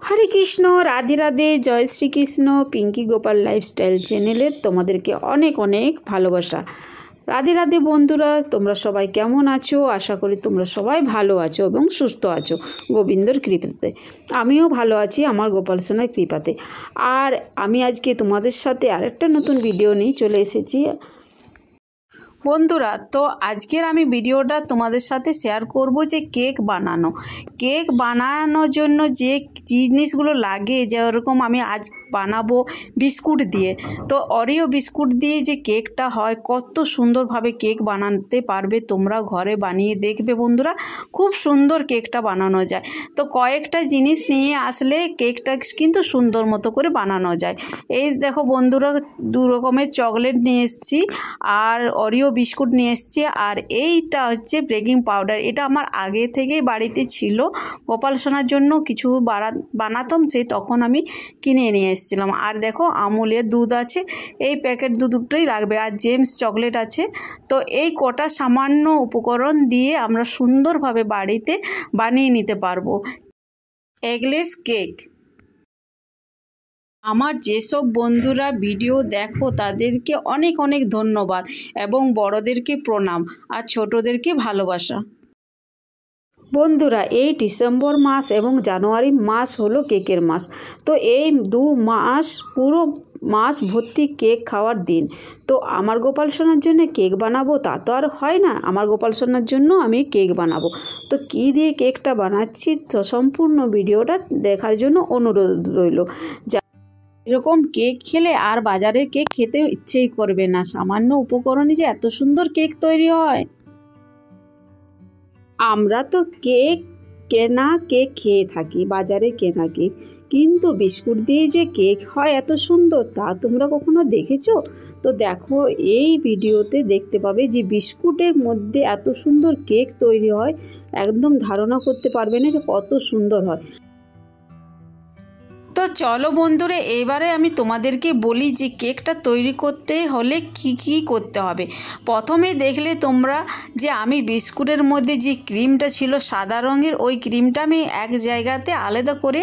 হরে কৃষ্ণ, রাধে রাধে, জয় Shrikrishna. Pinki Gopal lifestyle চ্যানেলে তোমাদেরকে অনেক অনেক ভালোবাসা। রাধে রাধে বন্ধুরা, তোমরা সবাই কেমন আছো? আশা করি তোমরা সবাই ভালো আছো এবং সুস্থ আছো গোবিন্দর কৃপাতে। আমিও ভালো আছি আমার গোপাল সোনার কৃপাতে। আর আমি আজকে তোমাদের সাথে আরেকটা নতুন ভিডিও নিয়ে চলে এসেছি বন্ধুরা। তো আজকের আমি ভিডিওটা তোমাদের সাথে শেয়ার করব যে কেক বানানোর জন্য যে জিনিসগুলো লাগে, যেরকম আমি আজ বানাবো বিস্কুট দিয়ে। তো অরিও বিস্কুট দিয়ে যে কেকটা হয়, কত সুন্দরভাবে কেক বানাতে পারবে তোমরা ঘরে বানিয়ে দেখবে বন্ধুরা, খুব সুন্দর কেকটা বানানো যায়। তো কয়েকটা জিনিস নিয়ে আসলে কেকটা কিন্তু সুন্দর মতো করে বানানো যায়। এই দেখো বন্ধুরা, দু রকমের চকলেট নিয়ে এসেছি আর অরিও বিস্কুট নিয়ে এসেছি, আর এইটা হচ্ছে বেকিং পাউডার। এটা আমার আগে থেকেই বাড়িতে ছিল, গোপাল সোনার জন্য কিছু বানাতাম, সেই তখন আমি কিনে নিয়ে এসেছিলাম। আর দেখো আমুলের দুধ আছে, এই প্যাকেট দুটোই লাগবে, আর জেমস চকলেট আছে। তো এই কটা সামান্য উপকরণ দিয়ে আমরা সুন্দরভাবে বাড়িতে বানিয়ে নিতে পারবো এগলেস কেক। আমার যেসব বন্ধুরা ভিডিও দেখো তাদেরকে অনেক অনেক ধন্যবাদ এবং বড়দেরকে প্রণাম আর ছোটদেরকে ভালোবাসা। বন্ধুরা, এই ডিসেম্বর মাস এবং জানুয়ারি মাস হলো কেকের মাস। তো এই 2 মাস পুরো মাস ভর্তি কেক খাওয়ার দিন। তো আমার গোপাল সোনার জন্য কেক বানাবো তা তো আর হয় না, আমার গোপাল সোনার জন্য আমি কেক বানাবো। তো কী দিয়ে কেকটা বানাচ্ছি তো সম্পূর্ণ ভিডিওটা দেখার জন্য অনুরোধ রইল। এরকম কেক খেলে আর বাজারের কেক খেতে ইচ্ছেই করবে না, সামান্য উপকরণে যে এত সুন্দর কেক তৈরি হয়। আমরা তো কেনা কেক খেয়ে থাকি, বাজারে কেনা কেক, কিন্তু বিস্কুট দিয়ে যে কেক হয় এত সুন্দর তা তোমরা কখনো দেখেছো? তো দেখো, এই ভিডিওতে দেখতে পাবে যে বিস্কুটের মধ্যে এত সুন্দর কেক তৈরি হয়, একদম ধারণা করতে পারবে না যে কত সুন্দর হয়। তো চলো বন্ধুরা, এবারে আমি তোমাদেরকে বলি যে কেকটা তৈরি করতে হলে কি কি করতে হবে। প্রথমে দেখলে তোমরা যে আমি বিস্কুটের মধ্যে যে ক্রিমটা ছিল সাদা রঙের, ওই ক্রিমটা আমি এক জায়গাতে আলাদা করে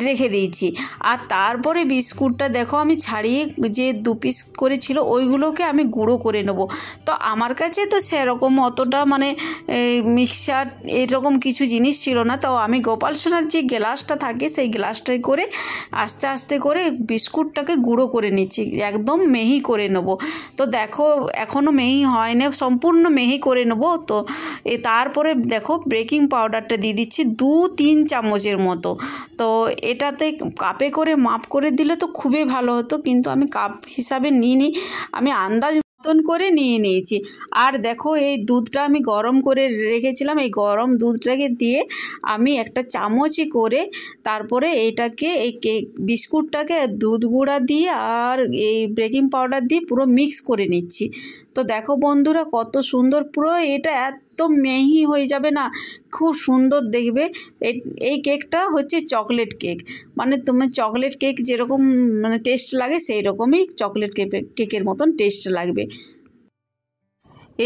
রেখে দিয়েছি। আর তারপরে বিস্কুটটা দেখো আমি ছাড়িয়ে যে 2 পিস করে ছিল ওইগুলোকে আমি গুঁড়ো করে নেব। তো আমার কাছে তো সেরকম অতটা মিক্সচার এরকম কিছু জিনিস ছিল না, তো আমি গোপাল সোনার যে গ্লাসটা থাকে সেই গ্লাসটাই করে আস্তে আস্তে করে বিস্কুটটাকে গুঁড়ো করে নিচ্ছি, একদম মিহি করে নেব। তো দেখো এখনও মিহি হয় না, সম্পূর্ণ মিহি করে নেব। তো তারপরে দেখো বেকিং পাউডারটা দিয়ে দিচ্ছি 2-3 চামচের মতো। তো এটাতে কাপে করে মাপ করে দিলে তো খুবই ভালো হতো, কিন্তু আমি কাপ হিসাবে নিইনি, আমি আন্দাজ মতন করে নিয়ে নিয়েছি। আর দেখো এই দুধটা আমি গরম করে রেখেছিলাম, এই গরম দুধটাকে দিয়ে আমি একটা চামচে করে তারপরে এইটাকে এই কেক বিস্কুটটাকে দুধ গুঁড়া দিয়ে আর এই বেকিং পাউডার দিয়ে পুরো মিক্স করে নিচ্ছি। তো দেখো বন্ধুরা কত সুন্দর, পুরো এটা এত মিহি হয়ে যাবে না, খুব সুন্দর দেখবে। এই কেকটা হচ্ছে চকলেট কেক, তোমার চকলেট কেক যেরকম টেস্ট লাগে সেই রকমই চকলেট কেকের মতন টেস্ট লাগবে।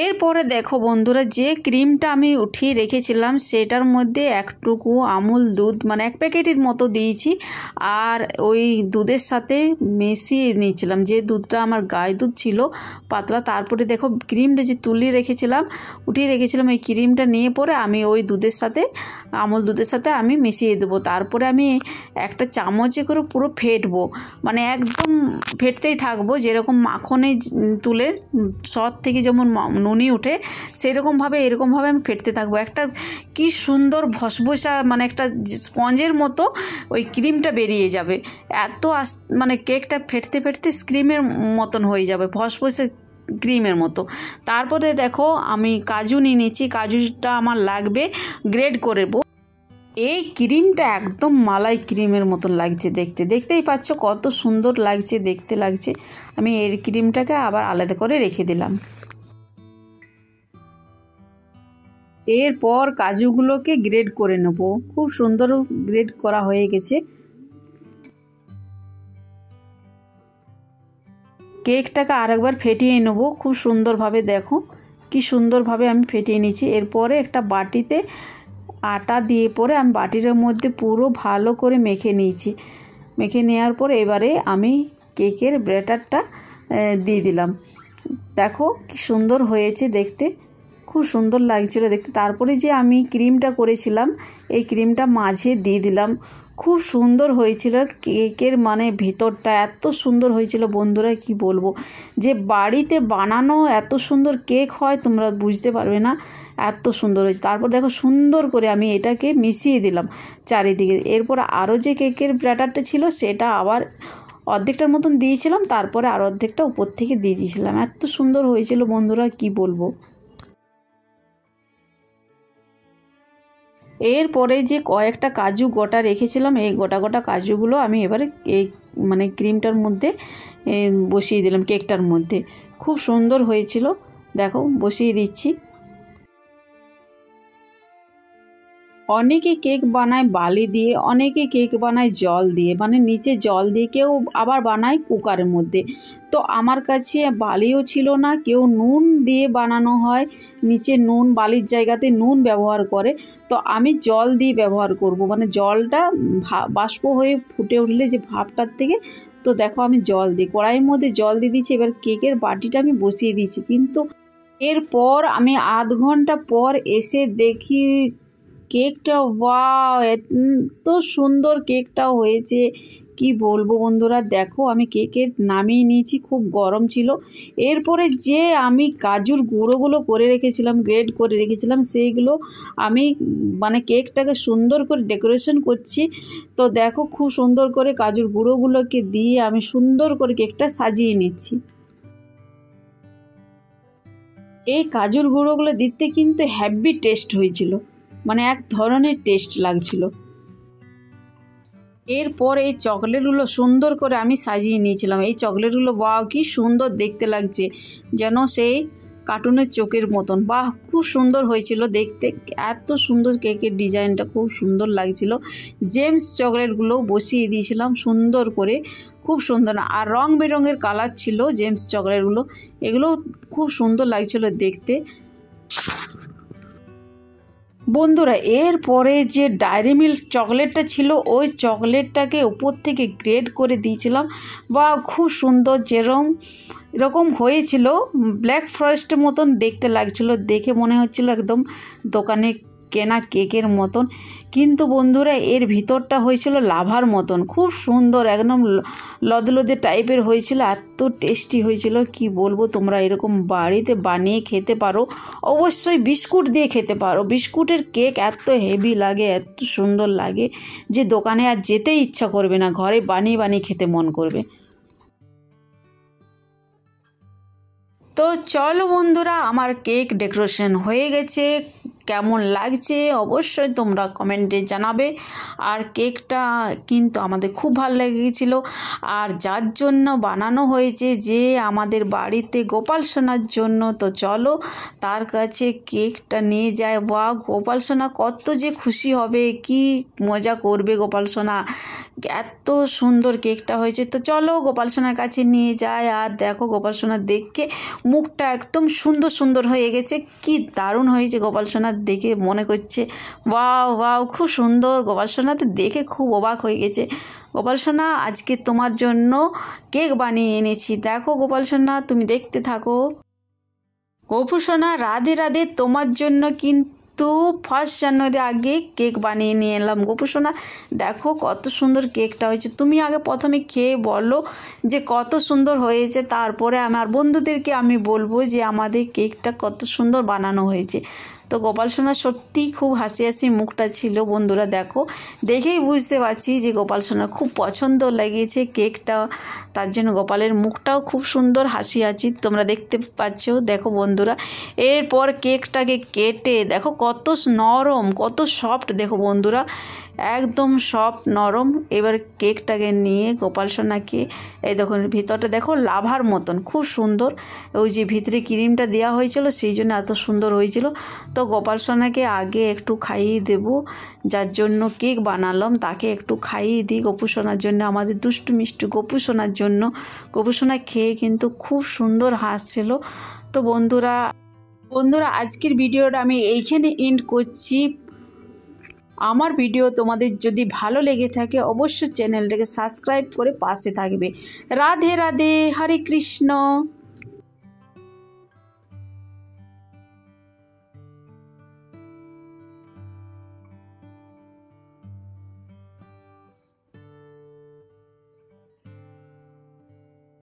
এরপরে দেখো বন্ধুরা, যে ক্রিমটা আমি উঠিয়ে রেখেছিলাম সেটার মধ্যে একটুকু আমুল দুধ 1 প্যাকেটের মতো দিয়েছি, আর ওই দুধের সাথে মিশিয়ে নিয়েছিলাম, যে দুধটা আমার গায়ে দুধ ছিল পাতলা। তারপরে দেখো ক্রিমটা যে উঠিয়ে রেখেছিলাম এই ক্রিমটা নিয়ে পরে আমি ওই দুধের সাথে আমুল দুধের সাথে আমি মিশিয়ে দেবো। তারপরে আমি একটা চামচে করে পুরো ফেটবো, একদম ফেটতেই থাকবো, যেরকম মাখনে তুলে সর থেকে যেমন নুনি উঠে সেরকমভাবে এরকমভাবে আমি ফেটতে থাকবো। একটা কি সুন্দর ভসভসা একটা স্পঞ্জের মতো ওই ক্রিমটা বেরিয়ে যাবে, এত কেকটা ফেটতে ফেটতে ক্রিমের মতন হয়ে যাবে, ভসভসে ক্রিমের মতো। তারপরে দেখো আমি কাজু নিয়ে নিচ্ছি, কাজুটা আমার লাগবে গ্রেড করে। এই ক্রিমটা একদম মালাই ক্রিমের মতন লাগছে দেখতেই পাচ্ছ কত সুন্দর দেখতে লাগছে। আমি এই ক্রিমটাকে আবার আলাদা করে রেখে দিলাম। এরপর কাজুগুলোকে গ্রেড করে নেব, খুব সুন্দর গ্রেড করা হয়ে গেছে। কেকটাকে আরেকবার ফেটিয়ে নেব খুব সুন্দরভাবে, দেখো কি সুন্দরভাবে আমি ফেটিয়ে নিচ্ছি। এরপরে একটা বাটিতে আটা দিয়ে পরে আমি বাটির মধ্যে পুরো ভালো করে মেখে নিয়েছি। মেখে নেওয়ার পর এবারে আমি কেকের ব্যাটারটা দিয়ে দিলাম। দেখো কি সুন্দর হয়েছে দেখতে, খুব সুন্দর লাগছিল দেখতে। তারপরে যে আমি ক্রিমটা করেছিলাম এই ক্রিমটা মাঝে দিয়ে দিলাম। খুব সুন্দর হয়েছিল কেকের মানে ভিতরটা, এত সুন্দর হয়েছিল বন্ধুরা কি বলবো। যে বাড়িতে বানানো এত সুন্দর কেক হয় তোমরা বুঝতে পারবে না, এত সুন্দর হয়েছে। তারপর দেখো সুন্দর করে আমি এটাকে মিশিয়ে দিলাম চারিদিকে। এরপর আরও যে কেকের ব্যাটারটা ছিল সেটা আবার অর্ধেকটার মতন দিয়েছিলাম, তারপরে আর অর্ধেকটা উপর থেকে দিয়ে দিয়েছিলাম। এত সুন্দর হয়েছিল বন্ধুরা কি বলবো। এরপরে যে কয়েকটা কাজু গোটা রেখেছিলাম এই গোটা গোটা কাজুগুলো আমি এবারে এই মানে ক্রিমটার মধ্যে বসিয়ে দিলাম, কেকটার মধ্যে। খুব সুন্দর হয়েছিল, দেখো বসিয়ে দিচ্ছি। অনেকে কেক বানায় বালি দিয়ে, অনেকে কেক বানায় জল দিয়ে, মানে নিচে জল দিয়ে, কেউ আবার বানায় কুকারের মধ্যে। তো আমার কাছে বালিও ছিল না, কেউ নুন দিয়ে বানানো হয়, নিচে নুন বালির জায়গাতে নুন ব্যবহার করে। তো আমি জল দিয়ে ব্যবহার করব, মানে জলটা বাষ্প হয়ে ফুটে উঠলে যে ভাপটার থেকে, তো দেখো আমি জল দিই, কড়াইয়ের মধ্যে জল দিয়ে দিচ্ছি। এবার কেকের বাটিটা আমি বসিয়ে দিয়েছি, কিন্তু এরপর আমি আধ ঘন্টা পর এসে দেখি কেকটা ওয়াও এত সুন্দর কেকটা হয়েছে কি বলবো বন্ধুরা। দেখো আমি কেকের নামিয়ে নিয়েছি, খুব গরম ছিল। এরপরে যে আমি কাজুর গুঁড়োগুলো করে রেখেছিলাম, গ্রেড করে রেখেছিলাম, সেইগুলো আমি মানে কেকটাকে সুন্দর করে ডেকোরেশন করছি। তো দেখো খুব সুন্দর করে কাজুর গুঁড়োগুলোকে দিয়ে আমি সুন্দর করে কেকটা সাজিয়ে নিচ্ছি। এই কাজুর গুঁড়োগুলো দিতে কিন্তু হ্যাভি টেস্ট হয়েছিল, মানে এক ধরনের টেস্ট লাগছিল। এরপর এই চকলেটগুলো সুন্দর করে আমি সাজিয়ে নিয়েছিলাম। এই চকলেটগুলো বাহ কি সুন্দর দেখতে লাগছে, যেন সেই কার্টুনের চোখের মতন। বাহ খুব সুন্দর হয়েছিল দেখতে, এত সুন্দর কেকের ডিজাইনটা খুব সুন্দর লাগছিল। জেমস চকলেটগুলো বসিয়ে দিয়েছিলাম সুন্দর করে, খুব সুন্দর। আর রং বেরঙের কালার ছিল জেমস চকলেটগুলো, এগুলো খুব সুন্দর লাগছিল দেখতে বন্ধুরা। এরপরে যে ডায়েরি মিল্ক চকলেটটা ছিল ওই চকলেটটাকে উপর থেকে গ্রেড করে দিয়েছিলাম। বা খুব সুন্দর এরকম হয়েছিল, ব্ল্যাক ফরেস্টের মতন দেখতে লাগছিল, দেখে মনে হচ্ছিল একদম দোকানে কেনা কেকের মতন। কিন্তু বন্ধুরা এর ভিতরটা হয়েছিল লাভার মতন, খুব সুন্দর একদম লদলদে টাইপের হয়েছিল, এত টেস্টি হয়েছিল কি বলবো। তোমরা এরকম বাড়িতে বানিয়ে খেতে পারো, অবশ্যই বিস্কুট দিয়ে খেতে পারো। বিস্কুটের কেক এত হেভি লাগে, এত সুন্দর লাগে যে দোকানে আর যেতে ইচ্ছা করবে না, ঘরে বানিয়ে বানিয়ে খেতে মন করবে। তো চলো বন্ধুরা, আমার কেক ডেকোরেশন হয়ে গেছে, কেমন লাগছে অবশ্যই তোমরা কমেন্টে জানাবে। আর কেকটা কিন্তু আমাদের খুব ভালো লেগেছিলো, আর যার জন্য বানানো হয়েছে যে আমাদের বাড়িতে গোপাল সোনার জন্য। তো চলো তার কাছে কেকটা নিয়ে যায়। বা গোপাল সোনা কত যে খুশি হবে, কি মজা করবে গোপাল সোনা, এত সুন্দর কেকটা হয়েছে। তো চলো গোপাল সোনার কাছে নিয়ে যায়। আর দেখো গোপাল সোনা দেখে মুখটা একদম সুন্দর সুন্দর হয়ে গেছে, কি দারুণ হয়েছে গোপাল সোনার দেখে, মনে করছে ওয়াও ওয়াও খুব সুন্দর। গোপাল সোনা তো দেখে খুব অবাক হয়ে গেছে। গোপাল সোনা আজকে তোমার জন্য কেক বানিয়ে এনেছি, দেখো গোপাল সোনা তুমি দেখতে থাকো। গোপু সোনা রাধে রাধে, তোমার জন্য কিন্তু 1 জানুয়ারি আগে কেক বানিয়ে নিয়ে এলাম। গোপু সোনা দেখো কত সুন্দর কেকটা হয়েছে, তুমি আগে প্রথমে খেয়ে বলো যে কত সুন্দর হয়েছে, তারপরে আমার বন্ধুদেরকে আমি বলবো যে আমাদের কেকটা কত সুন্দর বানানো হয়েছে। তো গোপাল সোনার সত্যিই খুব হাসি হাসি মুখটা ছিল বন্ধুরা, দেখো দেখেই বুঝতে পারছি যে গোপাল সোনার খুব পছন্দ লেগেছে কেকটা, তার জন্য গোপালের মুখটাও খুব সুন্দর হাসি হাসি তোমরা দেখতে পাচ্ছ। দেখো বন্ধুরা এরপর কেকটাকে কেটে দেখো কত নরম কত সফট, দেখো বন্ধুরা একদম সফট নরম। এবার কেকটাকে নিয়ে গোপাল সোনাকে এই দেখো ভিতরটা দেখো লাভার মতন খুব সুন্দর, ওই যে ভিতরে ক্রিমটা দেওয়া হয়েছিল সেই জন্য এত সুন্দর হয়েছিল। তো গোপাল সোনাকে আগে একটু খাইয়ে দেব, যার জন্য কেক বানালাম তাকে একটু খাইয়ে দিই গোপু সোনার জন্য, আমাদের দুষ্টু মিষ্টি গোপু সোনার জন্য। গোপু সোনা খেয়ে কিন্তু খুব সুন্দর হাসছিল। তো বন্ধুরা আজকের ভিডিওটা আমি এইখানে এন্ড করছি। আমার ভিডিও তোমাদের যদি ভালো লেগে থাকে অবশ্যই চ্যানেলটাকে সাবস্ক্রাইব করে পাশে থাকবে। রাধে রাধে, হরে কৃষ্ণ।